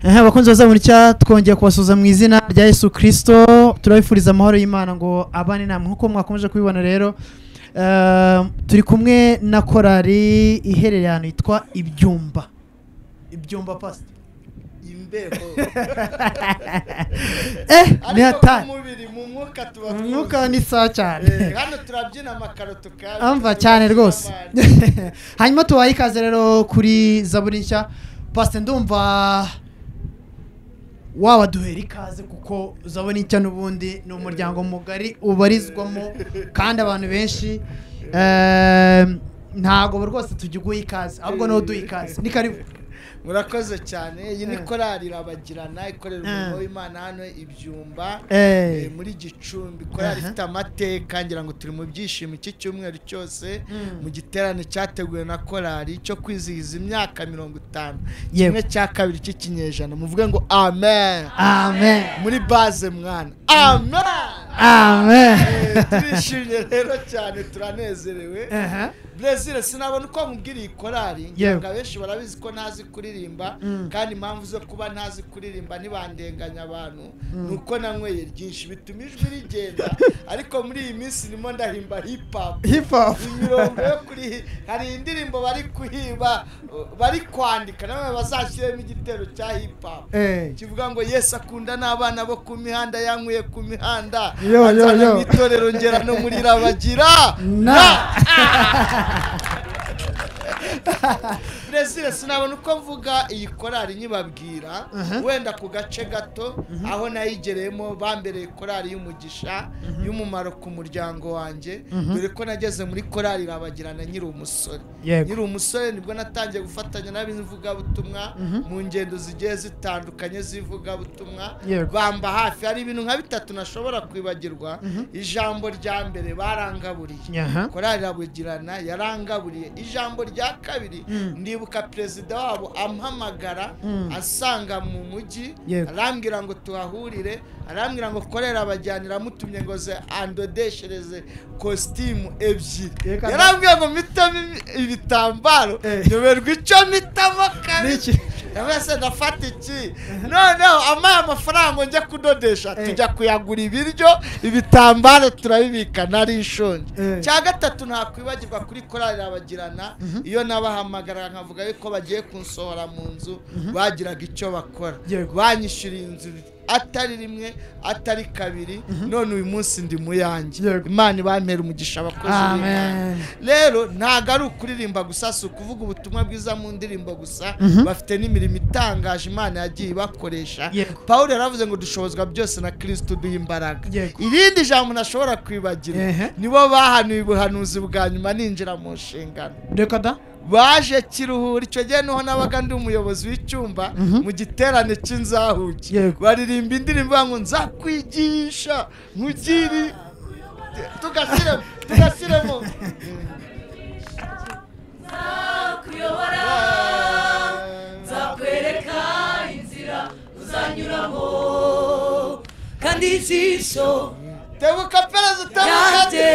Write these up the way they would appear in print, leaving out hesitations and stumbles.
Abakunzi bazamurika twongeye kubasuza mu izina rya Yesu Kristo, turabifuriza amahoro y'Imana ngo abane namwe nkuko mwakomeje kubibona rero. Turi kumwe na korali iherereye ahantu yitwa Ibyumba. Ibyumba pastor. Imbeho. Ni hatari. Mu mwuka tuba mwuka ni sawa cyane. Hano turabyina amakaro tukaje. Amva cyane rwose. Hanyuma tubaye ikaze rero kuri Zaburi nshya. Pastor ndumva wabaduhera ikaze kuko Zaburi nshya n'ubundi ni umuryango mugari ubarizwamo kandi abantu benshi ntago rwose tujiguye ikaze ahubwo no duha ikaze. Ni karibu. Murakoze cyane. Iyi ni korali irabagirana ikorera umurimo w'Imana hano Ibyumba muri Gicumbi. Korali ifite amateka, ngira ngo turi mu byishimo iki cyumweru cyose mu giterane cyateguwe na korali cyo kwizihiza imyaka 50 kimwe cya kabiri cy'ikinyejana. Muvuge ngo amen. Amen. Muri base mwana. Amen. Amen. Turishimye rero cyane, turanezerewe. Brazil sinabona uko mubwiriye korali, ngo abenshi barabizi ko ntazi kuririmba, kandi impamvu zo kuba ntazi kuririmba ntibandenganya abantu nuko nanyweye ryinshi bituma ijwi rigenda, ariko muri iyi minsi nimo ndahimba hip hop. Imirongo yo kuri hari indirimbo bari kuhiba bari kwandika namwe bazashyiremo igitero cya hip hop kivuga ngo Yesu akunda n'abana bo ku mihanda, yanyweye ku mihanda, azana itorero ngera no muri rabagira Brazil sinabona uko mvuga iyi korali nyibabwira wenda ku gace gato aho nayigereyemo bambereye korali y'umugisha y'umumaro ku muryango wanjye, dore ko nageze muri korali irabagirana nyiri umusore nibwo natangiye gufatanya n'abivuga butumwa mu ngendo zigiye zitandukanye zivuga butumwa, bamba hafi. Hari ibintu nka bitatu nashobora kwibagirwa. Ijambo rya mbere barangaburiye, korali irabagirana yarangaburiye. Ijambo rya kabiri ndibuka perezida wabo ampamagara asanga mu mujyi, arambwira ngo tuhahurire, arambwira ngo korera abajyanira mutumye ngo ze andodeshereze costume ebyiri. Yarambwira ngo mitamo ibitambaro nyoberwa icyo mitamo kabiri. Yabese ndafata iki noneho amaye amafaranga njya kudodesha, tujya kuyagura ibiryo, ibitambaro turabibika nari nshonje. Cya gatatu ntakwibagirwa kuri korali irabagirana, iyo nabahamagara nkavuga yuko bagiye kunsohora mu nzu bagiraga icyo bakora, banyishyura inzu atari rimwe atari kabiri, none uyu munsi ndi mu yanjye. Imana ibampera umugisha abakozi b'Imana. Rero ntago ari ukuririmba gusa, si ukuvuga ubutumwa bwiza mu ndirimbo gusa, bafite n'imirimo itangaje Imana yagiye ibakoresha. Paulo yaravuze ngo dushobozwa byose na Kristo duha imbaraga. Irindi jambo nashobora kwibagira, nibo bahanuye ubuhanuzi bwa nyuma ninjira mu nshingano. Reka da baje Kiruhura, icyo gihe niho nabaga ndi umuyobozi w'icyumba mu giterane cy'inzahuke, baririmba indirimbo ngo nzakwigisha nkugiri tugashyiremo nzakuyobora, nzakwereka inzira uzanyuramo, kandi ijisho tebuka perezida yanjye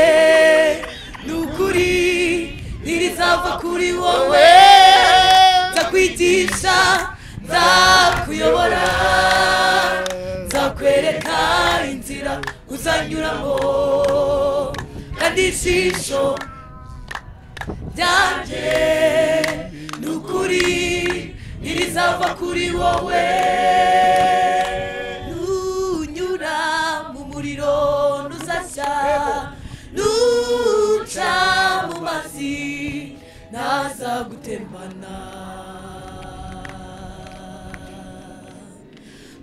n'ukuri ntirizava kuri wowe, nzakwigisha, nzakuyobora, nzakwereka inzira uzanyuramo, kandi ijisho ryanjye n'ukuri ntirizava kuri wowe. Nunyura mu muriro ntuzashya, nuca mu mazi ntazagutembana,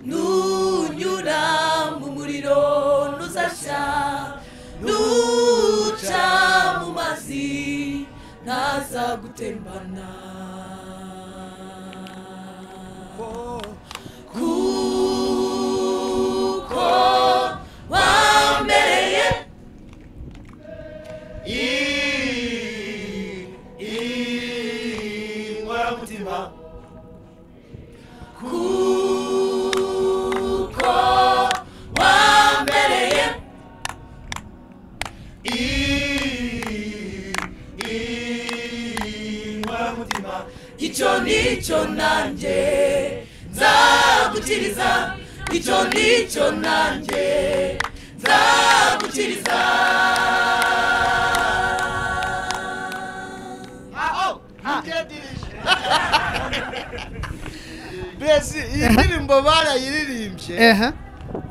nunyura mu muriro ntuzashya, nuca mu mazi ntazagutembana, kuko wambereye inkoramutima, kuko wambereye inkoramutima. nzagukiriza icyo nicyo nanjye nzagukiriza mbese iyi ndirimbo barayiririmbye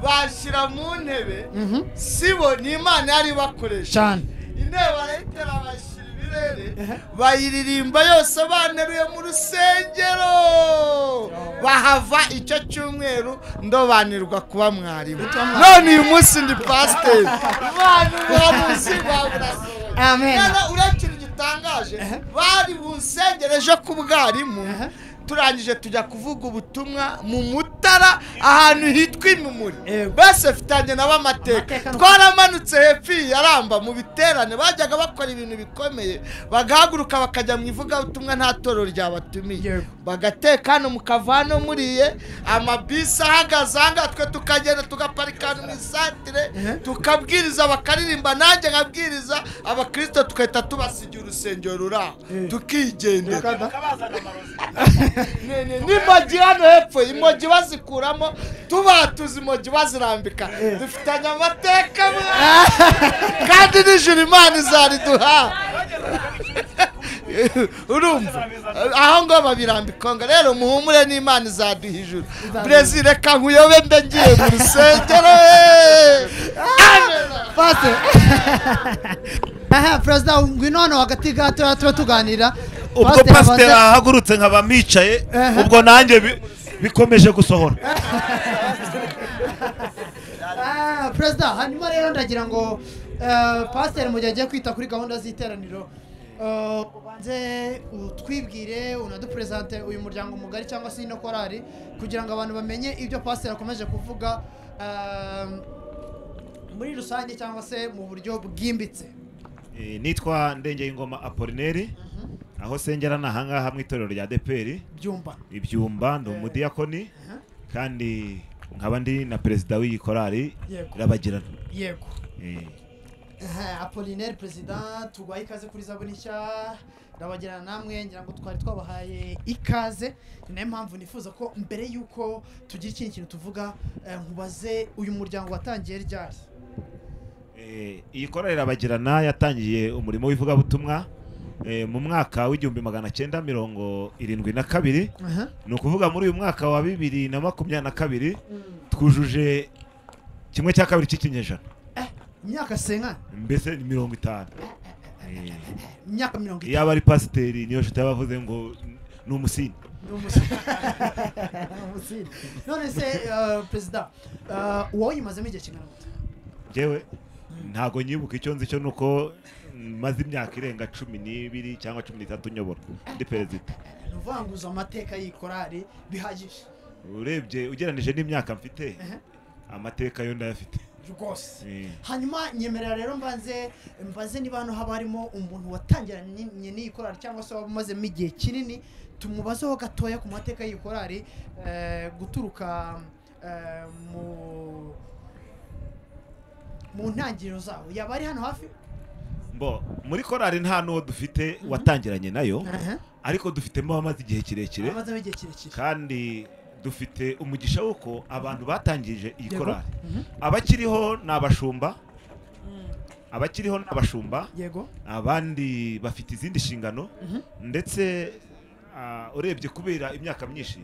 bashyira mu ntebe sibo ni Imana yari bakoresha cyane intebe barayitera bashyira ibirere bayiririmba yose baneruye mu rusengero bahava icyo cyumweru ndobanirwa kuba mwarimu none uyu munsi ndi pasiteri abantu bamuzi baburasohoye amen urakira igitangaje bari bunsengereje ku bwarimu turangije tujya kuvuga ubutumwa mu Mutara ahantu hitwa Imumuri bese fitanye nabo amateka twaramanutse hepfo yaramba mu biterane bajyaga bakora ibintu bikomeye bagahaguruka bakajya mu ivuga ubutumwa nta toro ryabatumiye bagateka hano mukavano muriye amabisi ahagaze anga twe tukagenda tugaparikana mu isantire tukabwiriza bakaririmba nanjye nkabwiriza abakristo tukahita tubasigira urusengero ruraho tukigendera n'imogi hano hepfo imogi bazikuramo tubatuza imogi bazirambika dufitanye amateka kandi n'ijuru Imana izariduha urumva aho ngo babirambika ngo rero muhumure n'Imana izaduha ijuru Brezil reka nkuyobe mbe ngiye mu rusengero perezida ngwino hano hagati gato tuba tuganira ubwo pasiteri ahagurutse nkaba micaye ubwo nanjye bikomeje gusohora perezida hanyuma rero ndagira ngo pasiteri mu gihe agiye kwita kuri gahunda z'iteraniro ubanze utwibwire unadupresente uyu muryango mugari cyangwa se ino korari kugira ngo abantu bamenye ibyo pasiteri akomeje kuvuga muri rusange cyangwa se mu buryo bwimbitse. Nitwa Ndengeyingoma Apollinaire aho sengera nahangaha mu itorero rya DPR ibyumba ndo umudiyakoni kandi nkaba ndi na perezida w'iyi korari Rabagirana. Yego Apollinaire president tugwaye ikaze kuri Zaburi nshya Rabagirana namwe ngira ngo twari twabahaye ikaze nayo mpamvu nifuza ko mbere yuko tugira ikintu kintu tuvuga nkubaze uyu muryango watangiye ryari. Iyi korari Rabagirana yatangiye umurimo w'ivuga butumwa mu mwaka w'igihumbi 1972 ni ukuvuga muri uyu mwaka wa 2022 twujuje kimwe cya kabiri cy'ikinyejana imyaka senga mbese 50 imyaka 50 yaba ari pasiteri niyo shita yabavuze ngo ni umusini none se president wowe yimazemo igihe kingana gute? Jewe ntago nyibuka icyo nzi cyo nuko maze imyaka irenga 12 cyangwa 13 nyobora ndi perezida. Nuvanguza amateka y'ikorari bihagije urebye ugeranije n'imyaka mfite amateka yo ndayafite rwose. Hanyuma nyemerera rero mbaze niba hano haba harimo umuntu watangiranye n'ikorari cyangwa se wabamazemo igihe kinini tumubazeho gatoya ku mateka y'ikorari guturuka mu ntangiriro zawo yaba ari hano hafi. Muri korari nta n'uwo dufite watangiranye nayo ariko dufitemo abamaze igihe kirekire kandi dufite umugisha wuko abantu batangije iyi korari abakiriho n'abashumba yego abandi bafite izindi nshingano ndetse urebye kubera imyaka myinshi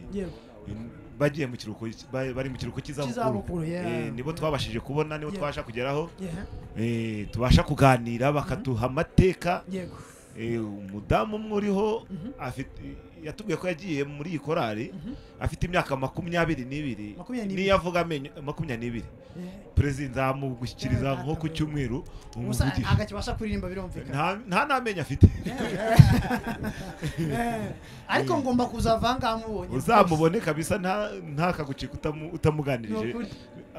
bagiye mu kiruhuko bari mu kiruhuko cy'izabukuru nibo twabashije kubona nibo twasha kugeraho tubasha kuganira bakaduha amateka. Umudamu umwe uriho yatubwiye ko yagiye muri iyi korari afite imyaka 22 niyo avuga 22 perezida nzamugushyikiriza nko ku cyumweru umuvugisha agakibasha kuririmba birumvikana nta namenya afite ariko ngomba kuzavanga amubonye uzamubone kabisa nta kagucika utamuganirije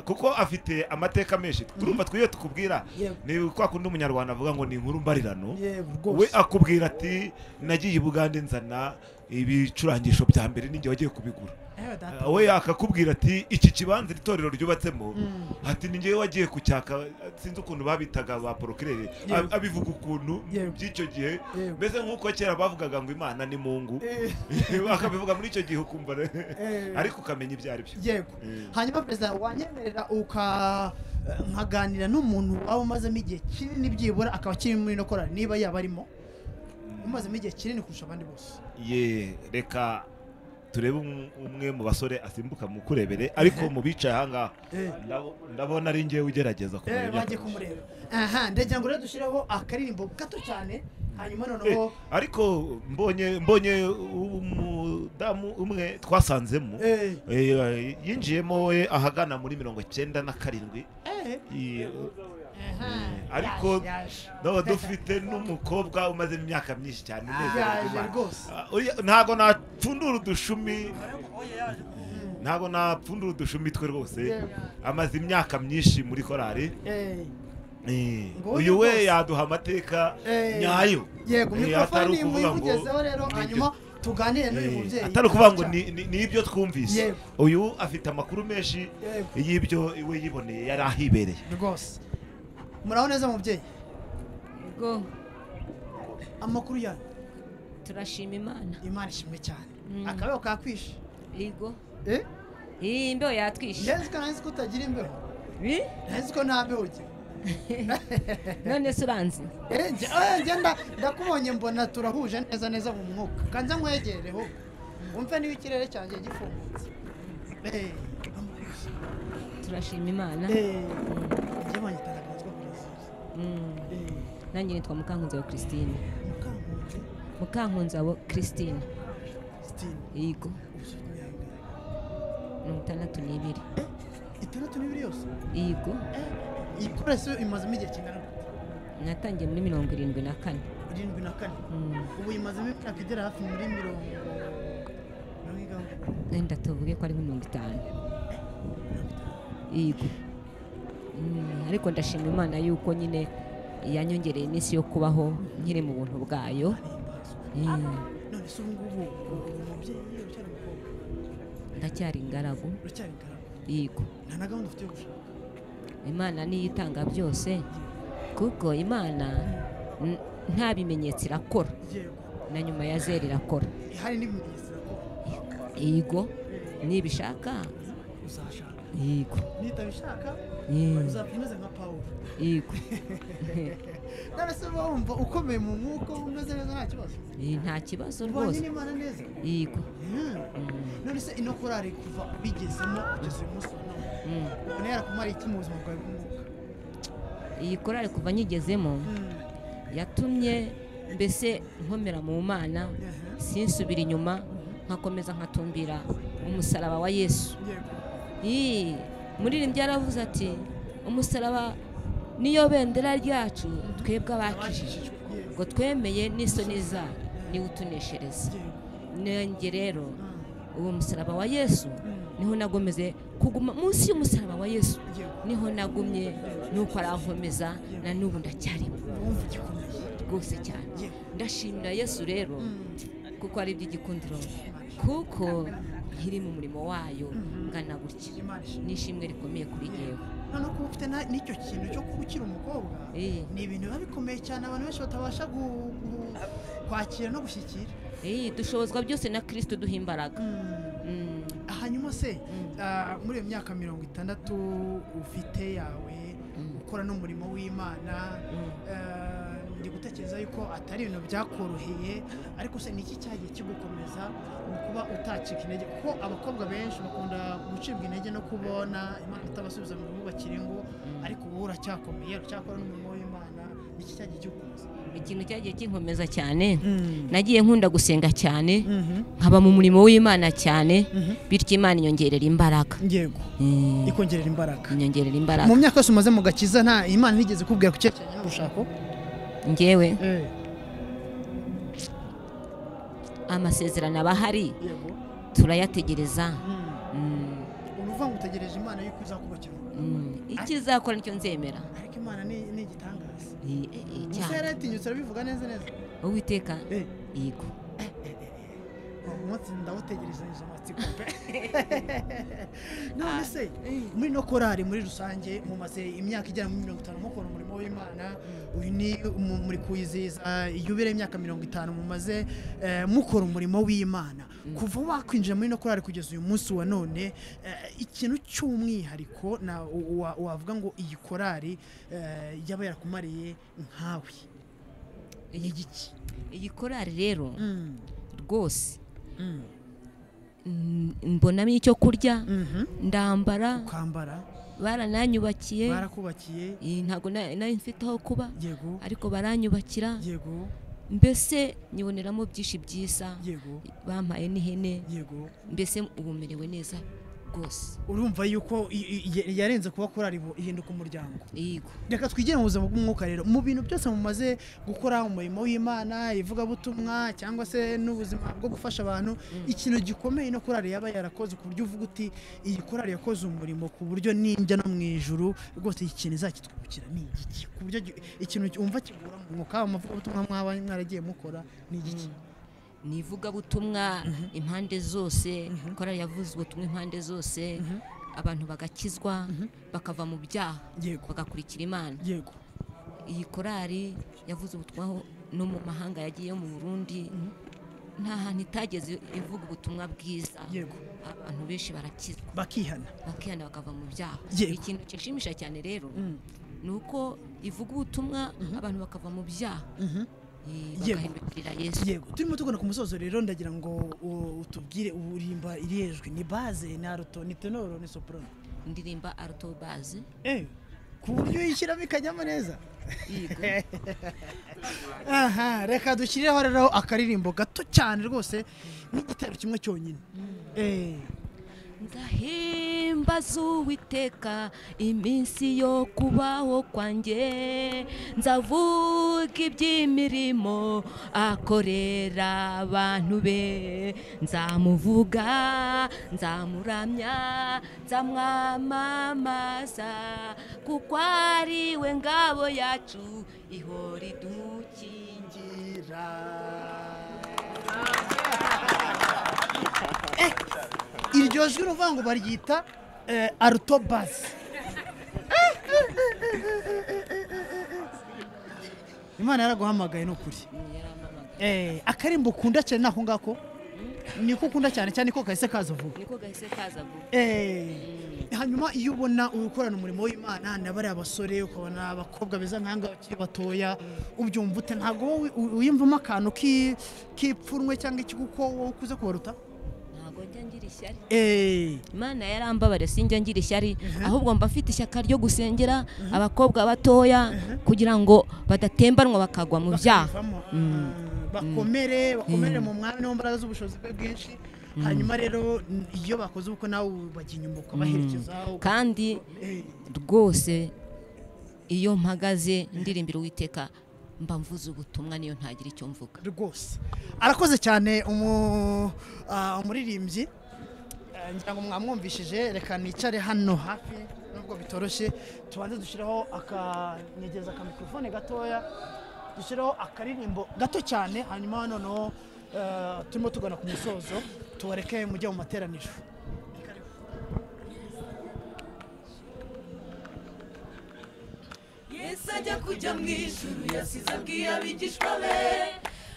kuko afite amateka menshi turumva twiyo tukubwira ni kwa kundi umunyarwanda avuga ngo ni inkuru mbarirano we akubwira ati nagiye i Bugande nzana ibicurangisho bya mbere ninjye wagiye kubigura we akakubwira ati iki kibanza itorero ryubatsemo ati ni ngewe wagiye kucyaka sinzi ukuntu babitaga ba procureur abivuga ukuntu by'icyo gihe mbese nk'uko kera bavugaga ngo Imana ni Mungu akabivuga muri icyo gihe ukumva ariko ukamenya ibyo ari byo. Yego. Hanyuma perezida wanyemerera nkaganira n'umuntu waba umazemo igihe kinini byibura akaba kiri muri no korali niba yaba arimo umazemo igihe kinini kurusha abandi bose. Reka turebe umwe mu basore asimbuka mu kurebere ariko mu bicaye ahangaha ndabona ari ngewe ugerageza kumureba. Ndagira ngo rero dushyireho akaririmbo gato cyane hanyuma noneho ariko mbonye umudamu umwe twasanzemo yinjiyemo we ahagana muri 97 ariko dufite n'umukobwa umaze imyaka myinshi cyane ntago napfundura udushumi twe rwose amaze imyaka myinshi muri korali. Uyu we yaduha amateka nyayo. Yego mikrofoni muyivugezeho rero hanyuma tuganire n'uyu mubyeyi atari ukuvuga ngo ni ibyo twumvise. Uyu afite amakuru menshi y'ibyo we yiboneye yari ahibereye rwose. Muraho neza mubyeyi? Yego. Amakuru yawe? Turashima Imana. Imana ishimwe cyane. Akabeho kakwishe? Yego. Imbeho yatwishe. Nzi ko utagira imbeho. Nzi ko nta mbeho ugira. None se uranzi? Ndakubonye mbona turahuje neza mu mwuka. Kanza nkwegereho wumve niba ikirere cyanjye gifungutse. Turashima Imana. Nanjye nitwa Mukankunzabo Christine. Mukankunzabo Christine. Yego. 62. 62 yose? Yego. Ikorese imazemo igihe kingana gute? Natangiye muri 74. 74. Ubu imazemo imyaka igera hafi muri 70. Enda tuvuge ko ari 50. Yego. Ariko ndashima Imana yuko nyine yanyongereye iminsi yo kubaho nkiri mu buntu bwayo. None se ubu ngubu umubyeyi ucyari umukobwa? Ndacyari ingaragu. Ucyari ingaragu? Yego. Nta na gahunda ufite yo gushaka? Imana niyo itanga byose kuko Imana nta bimenyetso irakora na nyuma ya zero irakora. Hari n'ibimenyetso irakora? Yego. Nibishaka uzashaka. Yego. Nitabishaka uzapimeze nka Pawulo. Yego. None se wumva ukomeye mu mwuka umeze neza nta kibazo? Nta kibazo rwose. Ubanye n'Imana neza? Yego. None se ino korali kuva bigezemo kugeza uyu munsi wa none ubona yarakumara iki mu buzima bwawe bw'umwuka? Iyi korali kuva nyigezemo yatumye mbese nkomera mu Mana sinsubira inyuma nkakomeza nkatumbira umusaraba wa Yesu. Muririmbyi yaravuze ati umusaraba niyo bendera ryacu twebwe abakijijwe ngo twemeye n'isoni za niwe utuneshereza. Nanjye rero uwo musaraba wa Yesu niho nagomeze kuguma munsi y'umusaraba wa Yesu niho nagumye nuko arankomeza na n'ubu ndacyarimo rwose cyane. Ndashimira Yesu rero kuko ari iby'igikundiro kuko nkiri mu murimo wayo ngana gutya nishimwe rikomeye kuri jewe. None ko ufite n'icyo kintu cyo kubukira umukobwa ni ibintu biba bikomeye cyane abantu benshi batabasha kwakira no gushyikira. Dushobozwa byose na Kristo duha imbaraga. Hanyuma se muri iyo myaka 60 ufite yawe ukora n'umurimo w'Imana ndi gutekereza yuko atari ibintu byakoroheye ariko se niki cyagiye kigukomeza mu kuba utacika intege kuko abakobwa benshi bakunda gucibwa intege no kubona Imana itabasubiza mu bubakire ngo ariko wowe uracyakomeye ucyakora n'umurimo w'Imana. Niki cyagiye kigukomeza? Ikintu cyagiye kinkomeza cyane nagiye nkunda gusenga cyane nkaba mu murimo w'Imana cyane bityo Imana inyongerera imbaraga. Yego. Ikongerera imbaraga. Inyongerera imbaraga. Mu myaka yose umaze mu gakiza nta Imana nigeze kubwira ku cyerekeranye n'ubushako? Ngewe amasezerano abahari turayategereza. Uruva ngo utegereje Imana yuko izakubakira. Ikizakora nicyo nzemera. Ariko Imana ni igitangaza. Cyane. Yaratinyutse arabivuga neza. Uwiteka. Yego. umunsi ndawutegereza izo matsiko pe. None se muri no korari muri rusange mumaze imyaka igera muri 50 mukora umurimo w'Imana, uyu ni muri kuyiziza iyubire imyaka 50 mumaze mukora umurimo w'Imana. Kuva wakwinjira muri no korari kugeza uyu munsi wa none, ikintu cy'umwihariko na wavuga ngo iyi korari yaba yarakumariye nkawe igiki? Iyi korari rero rwose mbonamo icyo kurya, ndambara, ukambara, barananyubakiye, barakubakiye, ntago nari mfite aho kuba, yego, ariko baranyubakira, yego, mbese nyiboneramo byinshi byiza, yego, bampaye n'ihene, yego, mbese ubumerewe neza rwose. Urumva yuko yarenze kuba korari ihinduka umuryango. Yego. Reka twigire mu buzima bw'umwuka rero, mu bintu byose mumaze gukora umurimo w'Imana, ivuga butumwa cyangwa se n'ubuzima bwo gufasha abantu, ikintu gikomeye no korari yaba yarakoze ku buryo uvuga uti iyi korari yakoze umurimo ku buryo ninjya no mu ijuru rwose ikintu izakitwibukira ni igiki? Ku buryo ikintu umva kigura mu mwuka, amavuga butumwa mwaragiye mukora ni igiki? Nivuga butumwa impande zose, korari yavuze ubutumwa impande zose, abantu bagakizwa, bakava mu byaha, bagakurikira Imana. Yego. Iyi korari yavuze ubutumwa no mu mahanga yagiye mu Burundi, nta hantu itageze ivuga ubutumwa bwiza. Yego. Abantu benshi barakizwa, bakihana bakava mu byaha. Yego. Ikintu kishimisha cyane rero nuko ivuga ubutumwa abantu bakava mu byaha. Bagahindukirira Yesu. Yego. Turimo tugana ku musozo rero, ndagira ngo utubwire urimba irejwe ni base, ni alto, ni tenor, ni soprano? Ndirimba alto base. Ku buryo yishyiramo ikajyamo neza. Yego. Aha, reka dushyireho rero akaririmbo gato cyane rwose n'igitero kimwe cyonyine. Nzahimbaza Uwiteka iminsi yo kubaho kwanjye, nzavuga iby'imirimo akorera abantu be, nzamuvuga, nzamuramya, nzamwamamaza, kuko ari we ngabo yacu ihora idukingira. Iryo jwi uruvuga ngo baryita alto bass. Imana yaraguhamagaye no kuri. Akarimbo ukunda cyane nako ngako niko ukunda cyane cyane ko kahise kaza vuba. Niko kahise kaza vuba. Hanyuma iyo ubona ukorana umurimo w'Imana nabari abasore, ukabona abakobwa beza nkanga bakiri batoya, ubyumva ute? Ntabwo uyimvamo akantu kipfunwe cyangwa iki kuko wowe ukuze kubaruta? Imana yarambabare sinjya ngira ishyari, ahubwo mba mfite ishyaka ryo gusengera abakobwa batoya kugira ngo badatembanwa bakagwa mu byaha, bakomere mu mwami no mbaraga z'ubushobozi bwe bwinshi. Hanyuma rero iyo bakoze uko nawe bajya inyuma ukabaherekeza. Kandi rwose iyo mpagaze ndirimbira Uwiteka mba mvuze ubutumwa niyo ntagira icyo mvuga rwose. Arakoze cyane umuririmbyi, ngira ngo mwamwumvishije. Reka nicare hano hafi nubwo bitoroshye, tubanze dushiraho akanyegeza ka mikrofone gatoya, dushiraho akaririmbo gato cyane, hanyuma noneho turimo tugana ku musozo tubareke mujye mu materaniro. Yesu ajya kujya mu ijuru yasize abwiye abigishwa be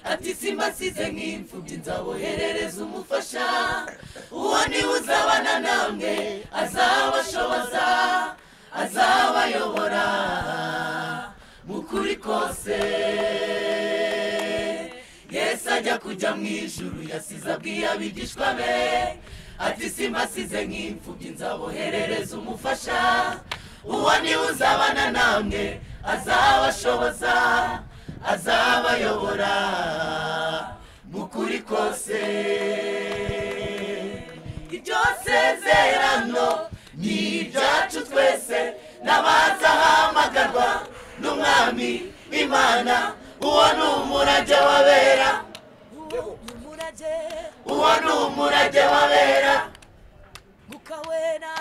ati simbasize nk'imfubyi, nzaboherereza umufasha, uwo niwe uzabana namwe, azabashoboza, azabayobora mu kuri kose. Yesu ajya kujya mu ijuru yasize abwiye abigishwa be ati simbasize nk'imfubyi, nzaboherereza umufasha, uwo niwe uzabana namwe, azabashoboza, azabayobora mu kuri kose. Iryo sezerano ni ibyacu twese n'abazahamagarwa n'umwami Imana. Uwo ni umurage w'abera, uwo ni umurage w'abera. Mwuka wera,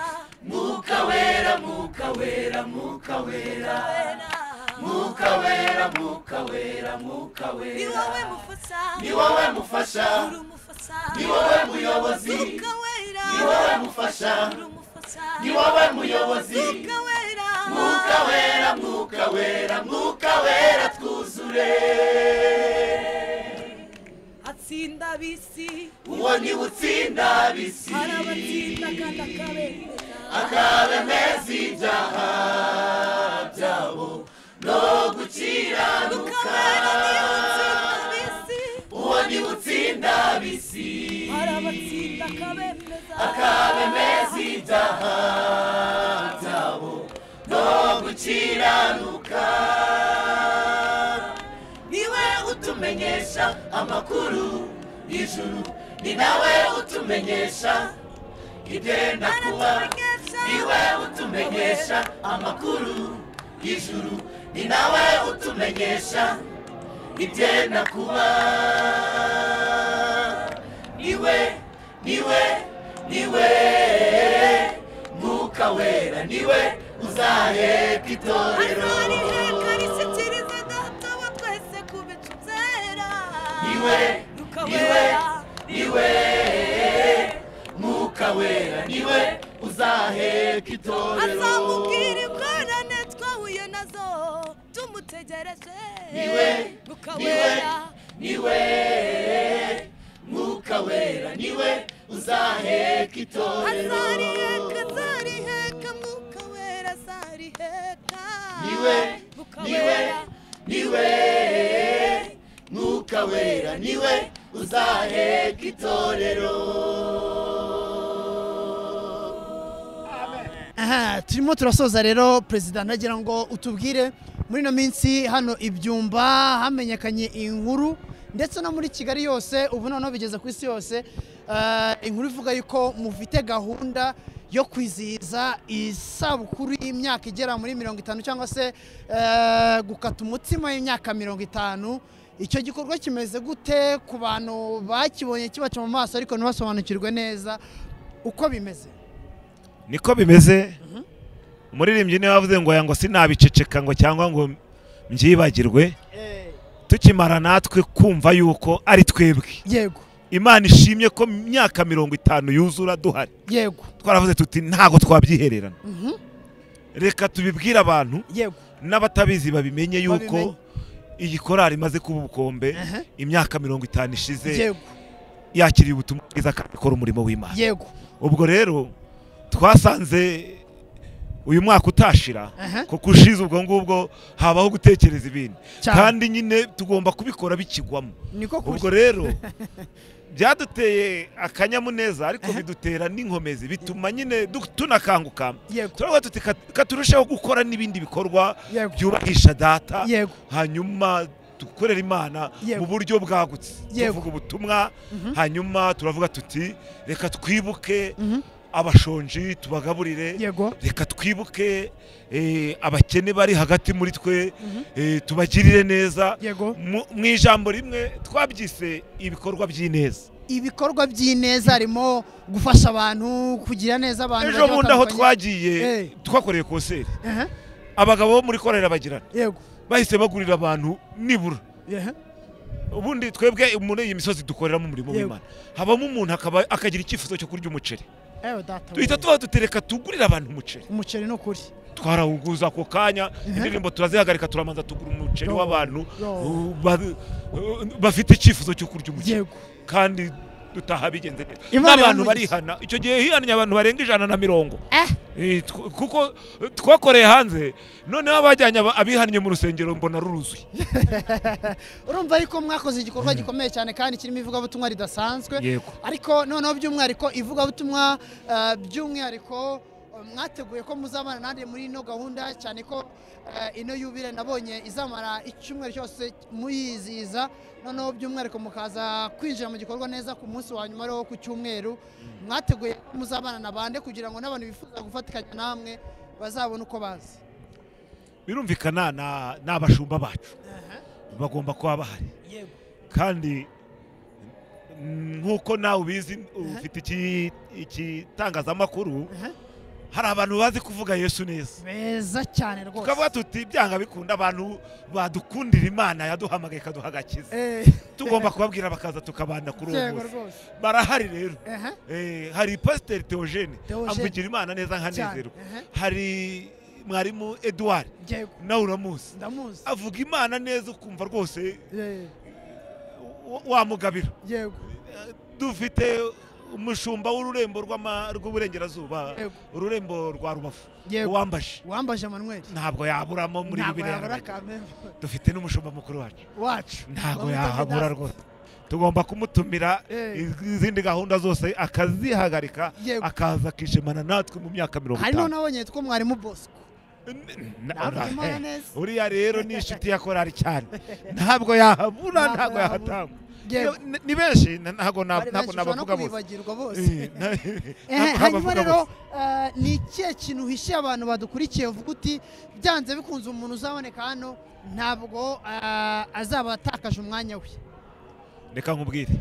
mwuka wera, mwuka wera, mwuka wera, mwuka wera, mwuka wera, mwuka wera, ni wowe mufasha, ni wowe muyobozi ni wowe mufasha ni wowe muyobozi mwuka wera mwuka wera mwuka wera twuzure atsinda bisi uwo ni utsinda bisi arabatsinda kandi akabemeza ibyaha byabo no gukiranuka uwo ni utsinda bisi arabatsinda akabemeza ibyaha byabo no gukiranuka niwe utumenyesha amakuru y'ijuru ni nawe utumenyesha ibyenda kuba niwe utumenyesha amakuru y'ijuru ni nawe utumenyesha ibyenda kuba niwe mwuka wera niwe uzaheka itorero niwe mwuka wera niwe uzaheka itorero azamubwira ingorane twahuye nazo tumutegereje niwe mwuka wera niwe uzaheka itorero azariheka mwuka wera azariheka niwe mwuka wera niwe uzaheka itorero. turimo turasoza rero perezida nagira ngo utubwire muri ino minsi hano ibyumba hamenyekanye inkuru ndetse no muri Kigali yose ubu noneho bigeze ku isi yose inkuru ivuga yuko mufite gahunda yo kwizihiza isabukuru y'imyaka igera muri 50 cyangwa se gukata umutsima y'imyaka 50. Icyo gikorwa kimeze gute ku bantu bakibonye kibaca mu maso ariko ntibasobanukirwe neza uko bimeze? Niko bimeze. Umuririmbyi niwe wavuze ngo yango sinabiceceka ngo cyangwa ngo mbyibagirwe. Tukimara natwe kumva yuko ari twebwe. Yego. Imana ishimye ko myaka 50 yuzura duhari. Yego. Twaravuze tuti ntago twabyihererana. Reka tubibwira abantu. Yego. N'abatabizi babimenye yuko iyi korari imaze kuba ubukombe imyaka 50 ishize. Yego. Yakiriye ubutumwa bwiza akora umurimo w'Imana. Yego. Ubwo rero twasanze uyu mwaka utashira ko kushiza ubwo ngubwo habaho gutekereza ibindi kandi nyine tugomba kubikora bikigwamo. Ubwo rero byaduteye akanyamuneza ariko bidutera n'inkomezi bituma nyine tunakanguka. Turavuga tuti katurushaho gukora n'ibindi bikorwa byubahisha data hanyuma dukorera Imana mu buryo bwagutse tuvuga ubutumwa hanyuma turavuga tuti reka twibuke abashonji tubagaburire reka twibuke abakene bari hagati muri twe tubagirire neza mu ijambo rimwe twabyise ibikorwa by'ineza. Ibikorwa by'ineza harimo gufasha abantu kugira neza abantu. Ejo bundi aho twagiye twakoreye konseri abagabo bo muri korera bagirana bahise bagurira abantu nibura. Ubundi twebwe muri iyi misozi dukoreramo umurimo w'Imana habamo umuntu akagira icyifuzo cyo kurya umuceri. Tuhita tuba dutereka tugurira abantu umuceri no kuri twarawuguza ako kanya indirimbo turazihagarika turamanza tugura umuceri w'abantu bafite icyifuzo cyo kurya umuceri kandi dutaha bigenze neza. Abantu barihana icyo gihe hihannye abantu barenga 150 kuko twakoreye hanze noneho abajyanye abihannye mu rusengero mbona ruruzuye. Urumva ariko mwakoze igikorwa gikomeye cyane kandi kirimo ivugabutumwa ridasanzwe ariko noneho by'umwihariko ivugabutumwa by'umwihariko mwateguye ko muzabana nande muri ino gahunda cyane ko ino yubire nabonye izamara icyumweru cyose muyiziza noneho by'umwihariko mukaza kwinjira mu gikorwa neza ku munsi wa nyuma rero ku cyumweru mwateguye muzabana nabande kugira ngo n'abantu bifuza gufatikanya namwe bazabona uko bazi. Birumvikana n'abashumba bacu bagomba kuba bahari kandi nkuko nawe ubizi ufite ikitangazamakuru hari abantu bazi kuvuga Yesu neza beza cyane rwose tukavuga tuti byanga bikunda abantu badukundira Imana yaduhamagaye kaduha agakiza tugomba kubabwira bakaza tukabanda kuri uwo munsi barahari rero hari Pasteur Theogene avugira Imana neza nkanezerwa hari mwarimu Edouard nawe uramuzi avuga Imana neza ukumva rwose wamugabira dufite umushumba w'ururembo rw'uburengerazuba ururembo rwa Rubavu wambaje Emmanuel ntabwo yaburamo muri Bibiliya dufite n'umushumba mukuru wacu ntabwo yahabura rwose tugomba kumutumira izindi gahunda zose akazihagarika akaza akishimana natwe mu myaka 50 harimo nabonye two mwarimu Bosco uriya rero ni inshuti ya korari cyane ntabwo yahabura ntabwo yahatanga ni benshi ntabwo nabavuga bose hanyuma rero ni ikihe kintu uhishe abantu badukurikiye uvuga uti byanze bikunze umuntu uzaboneka hano ntabwo azaba atakaje umwanya we reka nkubwire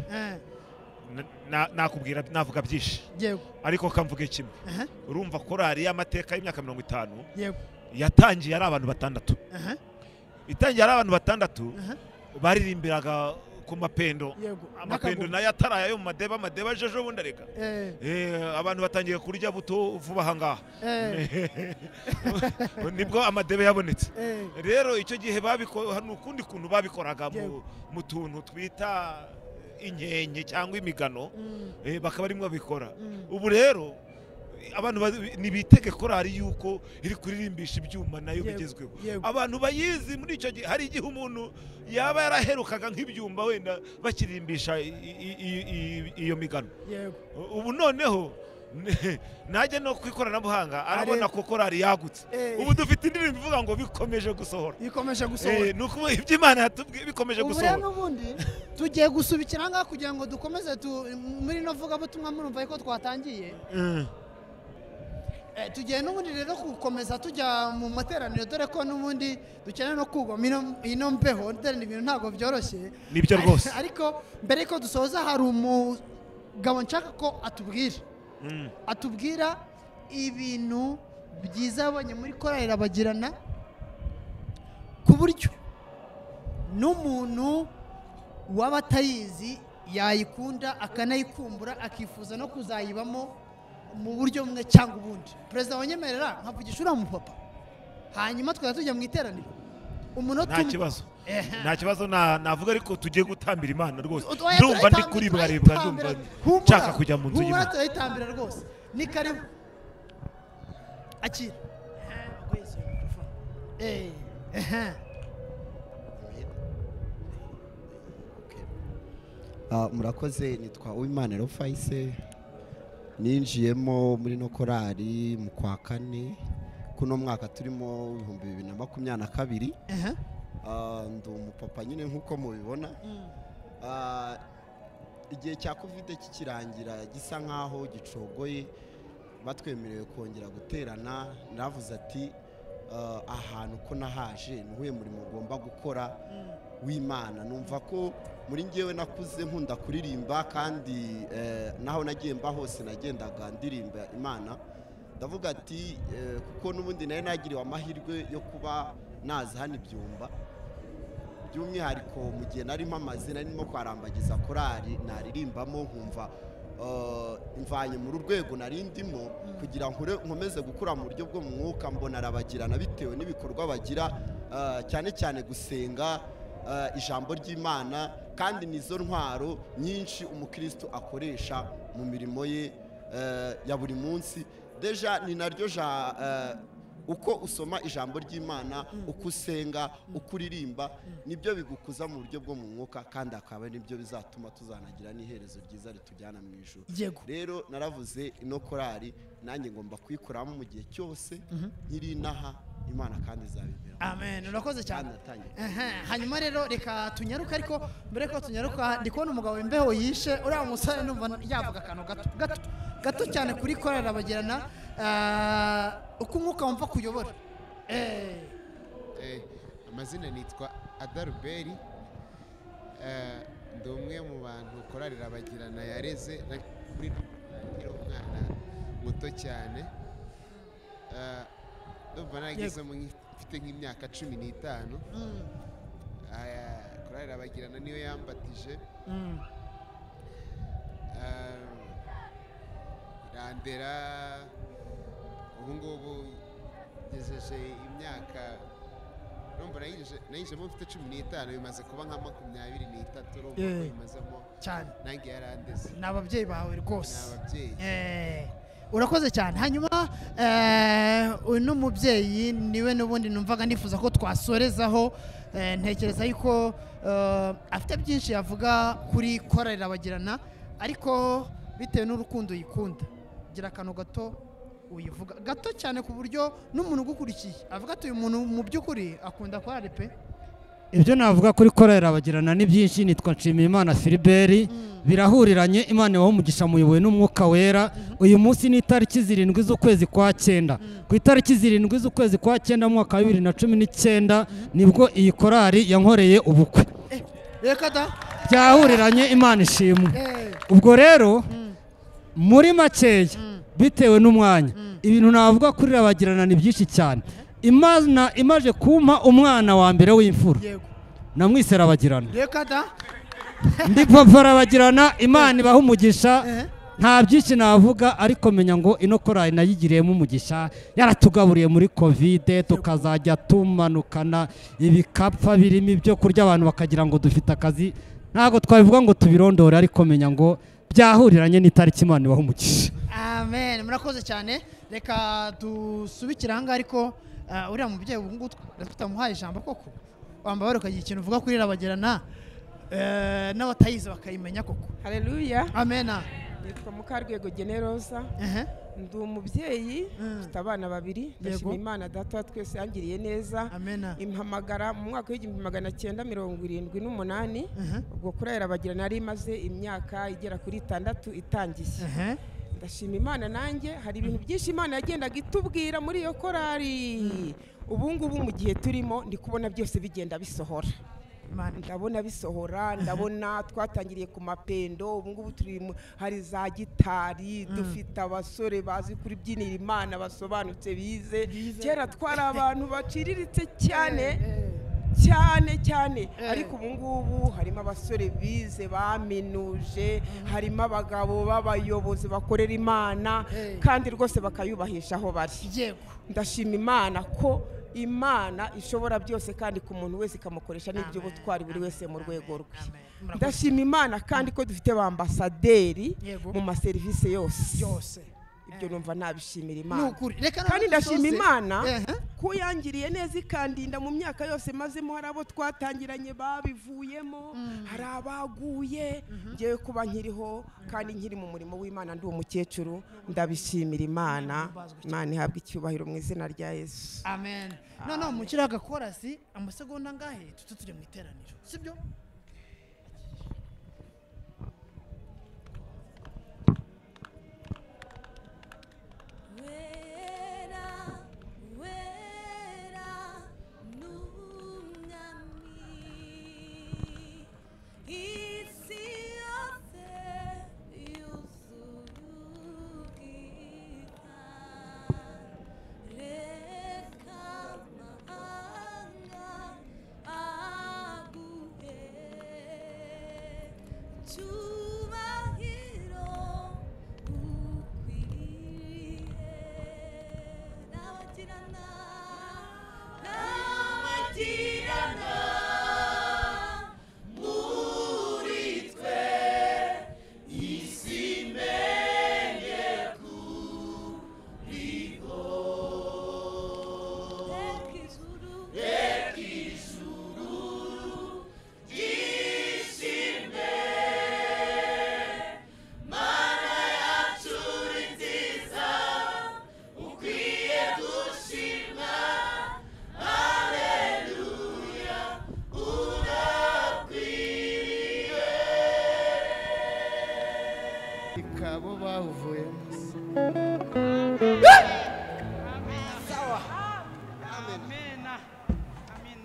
nakubwira navuga byinshi ariko kamvuge kimwe urumva korari y'amateka y'imyaka 50 yatangiye ari abantu batandatu itangiye ari abantu batandatu baririmbiraga ku mapendo amapendo nayo ataraya yo mu madeba jejo bundi areka abantu batangiye kurya buto vuba hangaha nibwo amadebe yabonetse rero icyo gihe babikora nukundi kuntu babikoraga mu tuntu twita inyenye cyangwa imigano bakaba rimwe babikora ubu rero abantu nibitege korari yuko iri kuririmbisha ibyuma nayo bigezweho abantu bayizi muri icyo gihe hari igihe umuntu yaba yaraherukaga nk'ibyumba wenda bakirimbisha iyo migano ubu noneho najya no kwikoranabuhanga arabona ko korari yagutse ubu dufite indirimbo ivuga ngo bikomeje gusohora nuko iby'Imana yatubwiye bikomeje gusohora ubu n'ubundi tugiye gusubikira ngaha kugira ngo dukomeze muri no vuga butumwa murumva ko twatangiye tugiye n'ubundi rero gukomeza tujya mu materaniro dore ko n'ubundi dukeneye no kugoma ino mbeho dore ibintu ntabwo byoroshye nibyo rwose ariko mbere ko dusoza hari umugabo nshaka ko atubwira ibintu byiza abonye muri korari Rabagirana ku buryo n'umuntu waba atayizi yayikunda akanayikumbura akifuza no kuzayibamo mu buryo bumwe cyangwa ubundi perezida wanyemerera nkavugisha uriya mupapa hanyuma twari tujya mu iteraniro nta kibazo navuga ariko tugiye gutambira Imana rwose ndumva ndi kuribwa ndumva nshaka kujya mu nzu y'Imana turayitambira rwose ni karibu akira murakoze nitwa Uwimana Rofayise ninjiyemo muri no korari mu kwa kane kuno mwaka turimo 2022 ndi umupapa nyine nkuko mubibona igihe cya covid kikirangira gisa nkaho gicogoye batwemerewe kongera guterana navuze ati ahantu ko nahaje ntuye murimo ugomba gukora w'Imana numva ko muri ngewe nakuze nkunda kuririmba kandi naho nagiye mba hose nagendaga ndirimba Imana ndavuga ati kuko n'ubundi naye nagiriwe amahirwe yo kuba naza hano ibyumba by'umwihariko mu gihe narimo amazina narimo kwarambagiza korari naririmbamo nkumva imvanye mu rwego narindimo kugira ngo nkomeze gukura mu buryo bwo mu mwuka mbona Rabagirana bitewe n'ibikorwa bagira cyane cyane gusenga ijambo ry'Imana kandi nizo ntwaro nyinshi umukristo akoresha mu mirimo ye ya buri munsi deja ni naryo uko usoma ijambo ry'Imana uko usenga uko uririmba nibyo bigukuza mu buryo bwo mu mwuka kandi akaba nibyo bizatuma tuzanagira n'iherezo ryiza ritujyana mu ijuru rero naravuze ino korari nanjye ngomba kwikoramo mu gihe cyose nkiri inaha Imana kandi izabibera amen urakoze cyane hanyuma rero reka tunyaruka ariko mbere ko tunyaruka ndi kubona umugabo imbeho yishe uriya musore numva yavuga akantu gato cyane kuri korari Rabagirana uko umwuka wumva kuyobora amazina nitwa Adalbert ndi umwe mu bantu korari Rabagirana yareze kuri umwana muto cyane ndumva nagezemo mfite nk'imyaka 15 korali Rabagirana niyo yambatije irandera ubu ngubu ngejeje imyaka numva nayijemo mfite 15 bimaze kuba nka 23 urumva bimazemo cyane nange yarandeze n'ababyeyi bawe rwose n'ababyeyi urakoze cyane hanyuma uno mubyeyi niwe n'ubundi numvaga nifuza ko twasorezaho ntekereza yuko afite byinshi yavuga kuri korali Rabagirana ariko bitewe n'urukundo yikunda gira akantu gato uyivuga gato cyane ku buryo n'umuntu ugukurikiye avuga ati uyu muntu mu by'ukuri akunda korali pe. Ibyo navuga kuri korali Rabagirana ni byinshi. Nitwa Nshimiyimana Philibert, birahuriranye. Imana ibaho umugisha muyobowe n'umwuka wera. Uyu munsi ni itariki 7 z'ukwezi kwa 9. Ku itariki 7 z'ukwezi kwa 9 mu mwaka wa 2019 nibwo iyi korali yankoreye ubukwe. Reka da byahuriranye. Imana ishimwe. Ubwo rero muri makeya bitewe n'umwanya ibintu navuga kuri Rabagirana ni byinshi cyane. Imana imaje kumpa umwana wa mbere w'imfura namwise Rabagirana. Reka da ndi papa Rabagirana. Imana ibaho umugisha. Nta byinshi navuga ariko menya ngo ino korali nayigiriyemo umugisha. Yaratugaburiye muri covid tukazajya tumanukana ibikapfa birimo ibyo kurya abantu bakagira ngo dufite akazi. Ntago twabivuga ngo tubirondore ariko menya ngo byahuriranye n'itariki Imana ibaho umugisha. Amen. Murakoze cyane. Reka dusubikira hanga ariko uriya mubyeyi ubu ngubu tutamuhaye ijambo koko wamba barukagira ikintu uvuga kuri Rabagirana n'abatayizi bakayimenya koko. Haleluya. Amen. Nitwa Mukarwego Generosa. Ndi umubyeyi mfite abana babiri. Ndashima Imana data twese yangiriye neza. Impamagara mu mwaka w'1978 ubwo korali Rabagirana nari maze imyaka igera kuri 6 itangiye. Ndashima Imana nanjye hari ibintu byinshi Imana yagendaga itubwira muri iyo korali. Ubu ngubu mu gihe turimo ndi kubona byose bigenda bisohora. Ndabona bisohora, ndabona twatangiriye ku mapendo. Ubu ngubu turi hari za gitari, dufite abasore bazi kuri byinira Imana basobanutse bize. Kera twari abantu baciriritse cyane cyane ariko ubu ngubu harimo abasore bize baminuje, harimo abagabo b'abayobozi bakorera Imana kandi rwose bakayubahisha aho bari. Ndashima Imana ko Imana ishobora byose kandi ku muntu wese ikamukoresha n'ibyo butwari buri wese mu rwego rwe. Ndashima Imana kandi ko dufite abambasaderi mu maserivisi yose. Ibyo numva nabishimira Imana. Kandi ndashima Imana ko yangiriye neza ikandinda mu myaka yose mazemo. Hari abo twatangiranye babivuyemo, hari abaguye. Ngewe kuba nkiriho kandi nkiri mu murimo w'Imana ndi umukecuru ndabishimira Imana. Imana ihabwe icyubahiro mu izina rya Yesu. Amen. None mukira gakorasi amasegonda ngahe tuje mu iteraniro sibyo?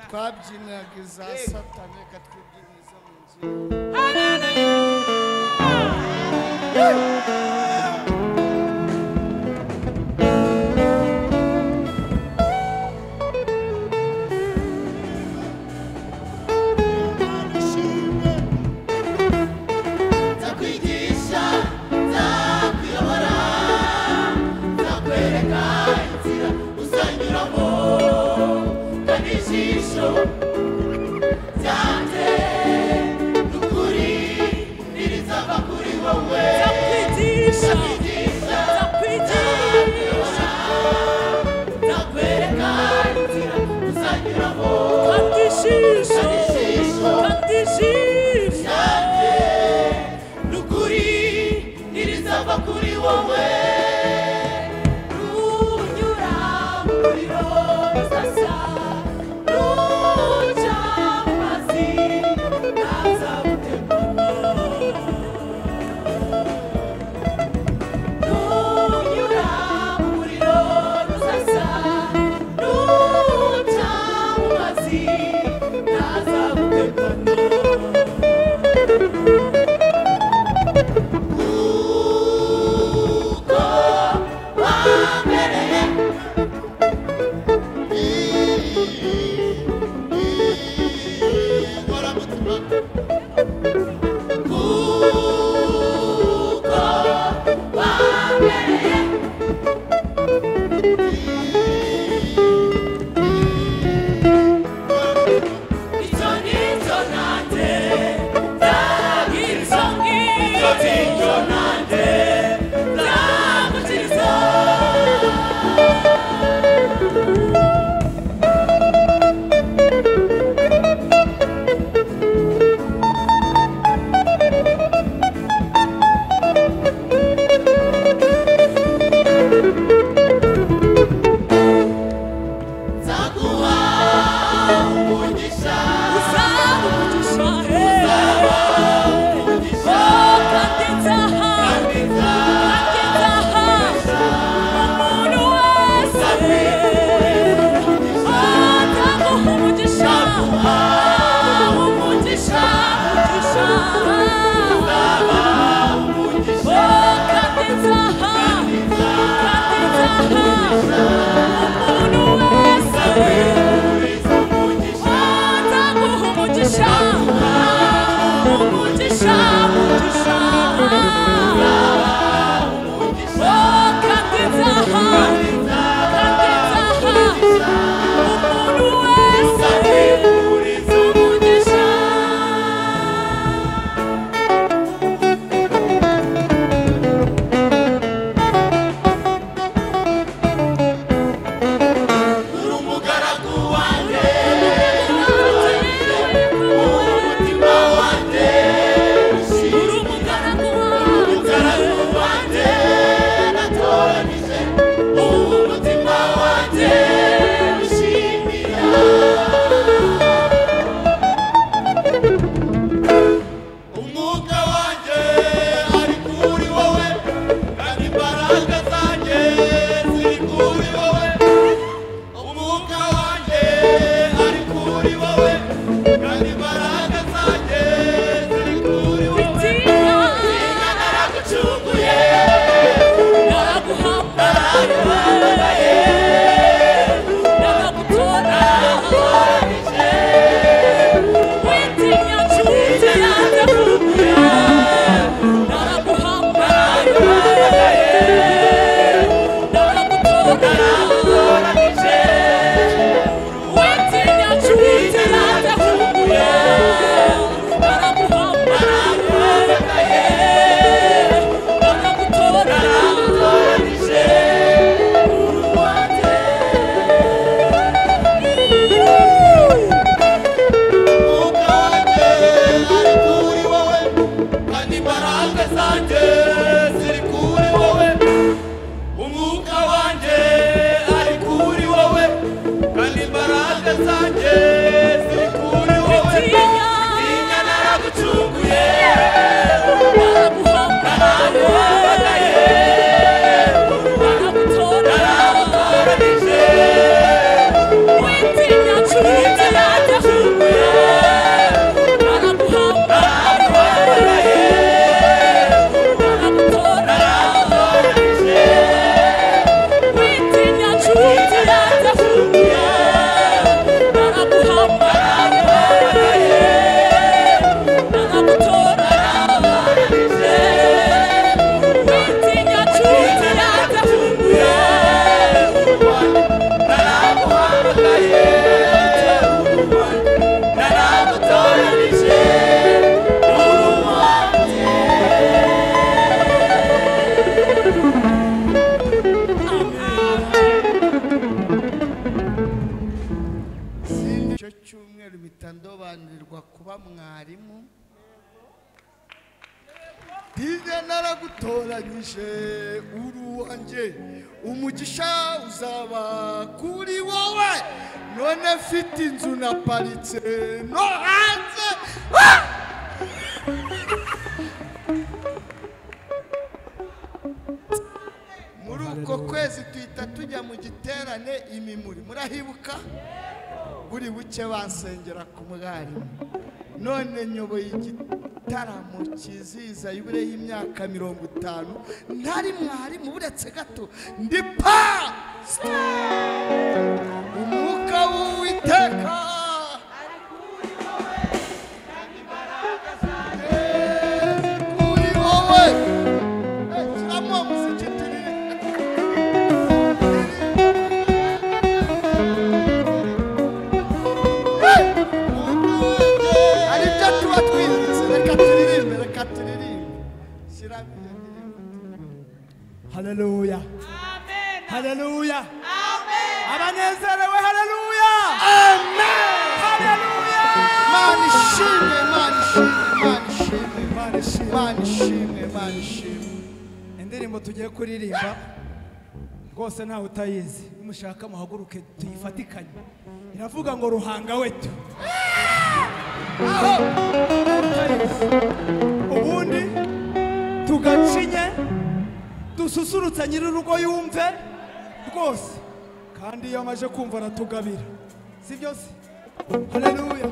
twabyinaga iza satani katwibyiniza mu nzu. inzira uzanyuramo kandi ijisho ryanjye n'ukuri ntirizava kuri wowe nzakwigisha nzakwereka inzira uzanyuramo kandi ijisho ryanjye n'ukuri ntirizava kuri wowe runyura mu muriro uzashya ruca mu mazi ntazagutembana runyura mu muriro uzashya ruca mu mazi ntazagutembana mpita ndobanurwa kuba mwarimu Dije naragutoranyije uri uwanjye umugisha uzaba kuri wowe none mfite inzu naparitse no hanze muri uko kwezi tuhita tujya mu giterane imimuri murahibuka buri buke bansengera ku mwarimu none nyoboye igitaramo kiziza yubire y'imyaka 50 ntari mwarimu buretse gato ndi pa umwuka w'Uwiteka ari kuri wowe shyiramo muziki Haleluya. Amen. Haleluya. Amen. Abanezerewe haleluya. Amen. Haleluya. Imana ishimwe, Imana ishimwe, Imana ishimwe, Imana ishimwe, Imana ishimwe. Indirimbo tugiye kuririmba rwose ntawe utayizi mushaka muhaguruke tuyifatikanye iravuga ngo ruhanga wetu ubundi tugacinye dususurutsa nyir'urugo yumve rwose kandi iyo amaje kumva aratugabira si byose haleluya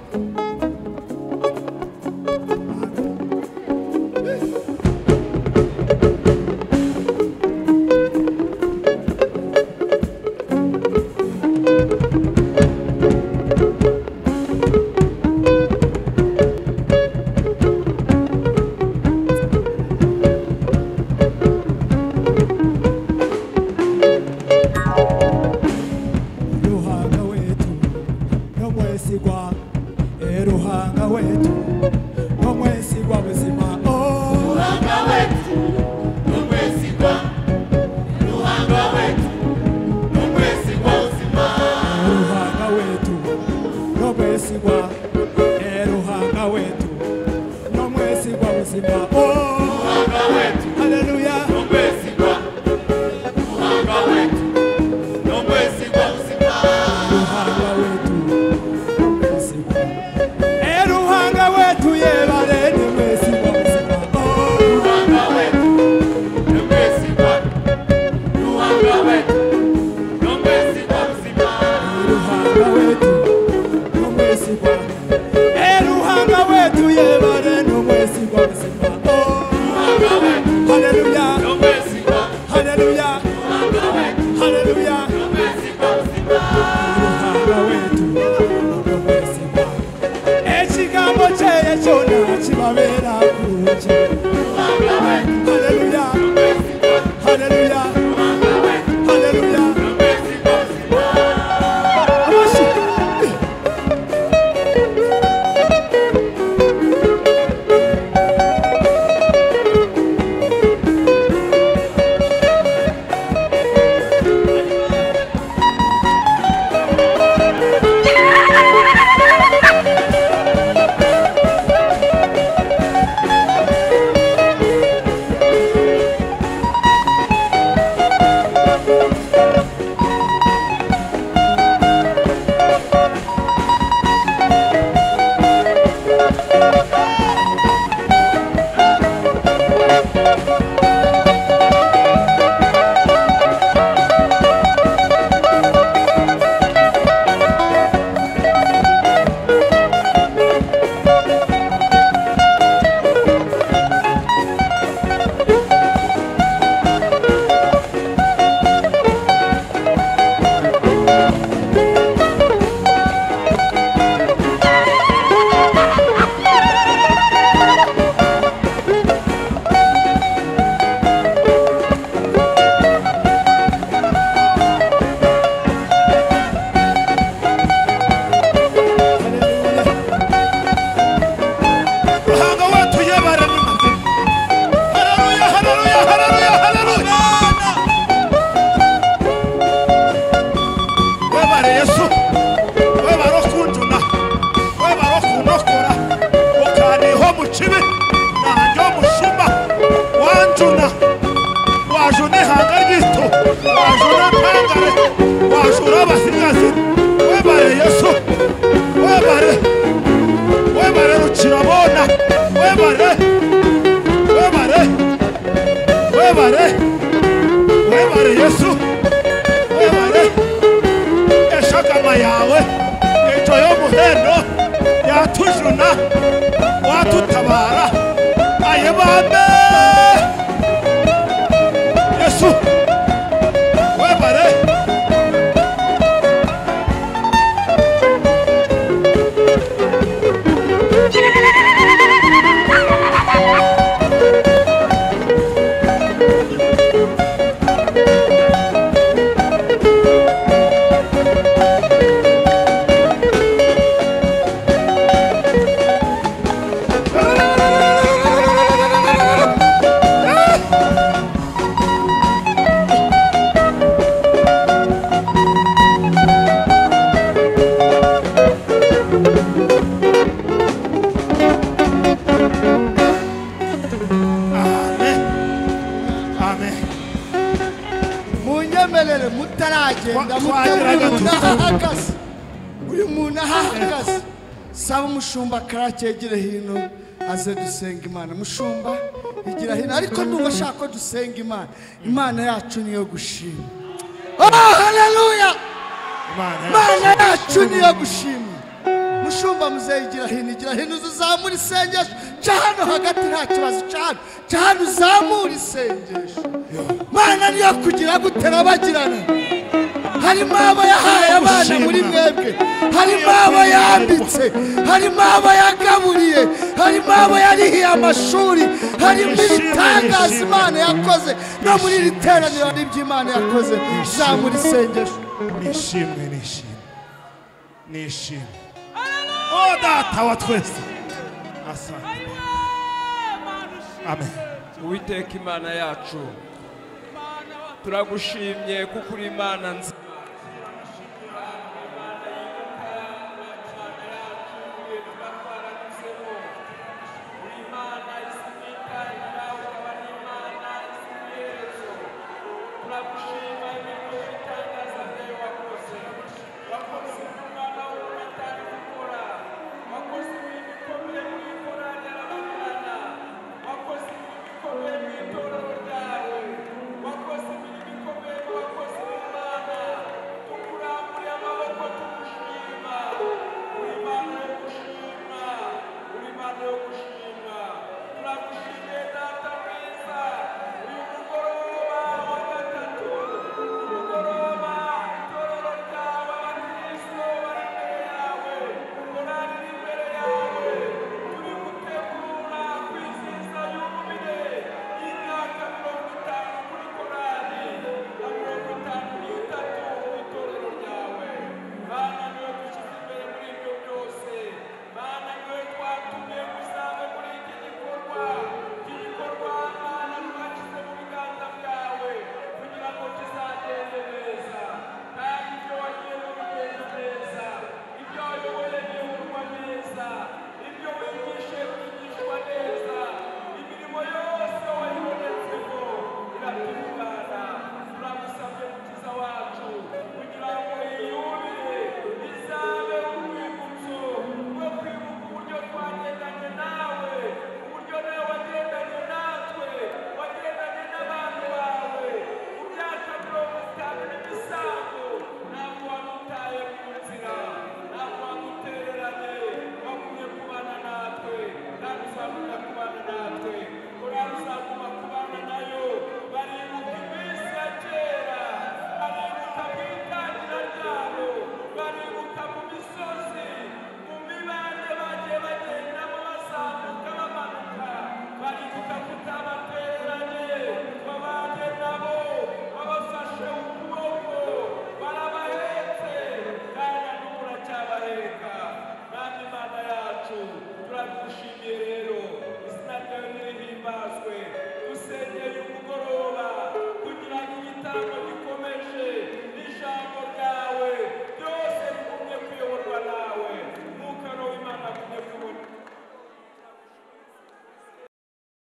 Ruhanga wetu no mwesigwa wajura abasigazi webare Yesu webare rukirabona webare Yesu webare eshagama yawe ejo yo muhendo yatujuna watutabara ayebambe Yesu webare saba umushumba karakegere hino aze dusenga Imana mushumba igira hino ariko ndumva ashaka ko dusenga Imana yacu niyo gushima. Haleluya, Imana yacu niyo gushima. Mushumba muzeyigira hino uzamura isengesho cyane hagati nta kibazo cyane uzamura isengesho. Imana niyo kugira gutera bagirana. Harimo abo yahaye abana muri mwebwe, harimo abo yambitse, harimo abo yagaburiye, harimo abo yarihiye amashuri, harimo ibitangaza Imana yakoze no muri iri teraniro n'iby'Imana yakoze. Zamura isengesho. Nishimwe o data wa twese asante. Amen. Uwiteka Imana yacu turagushimye kuko uri Imana nziza.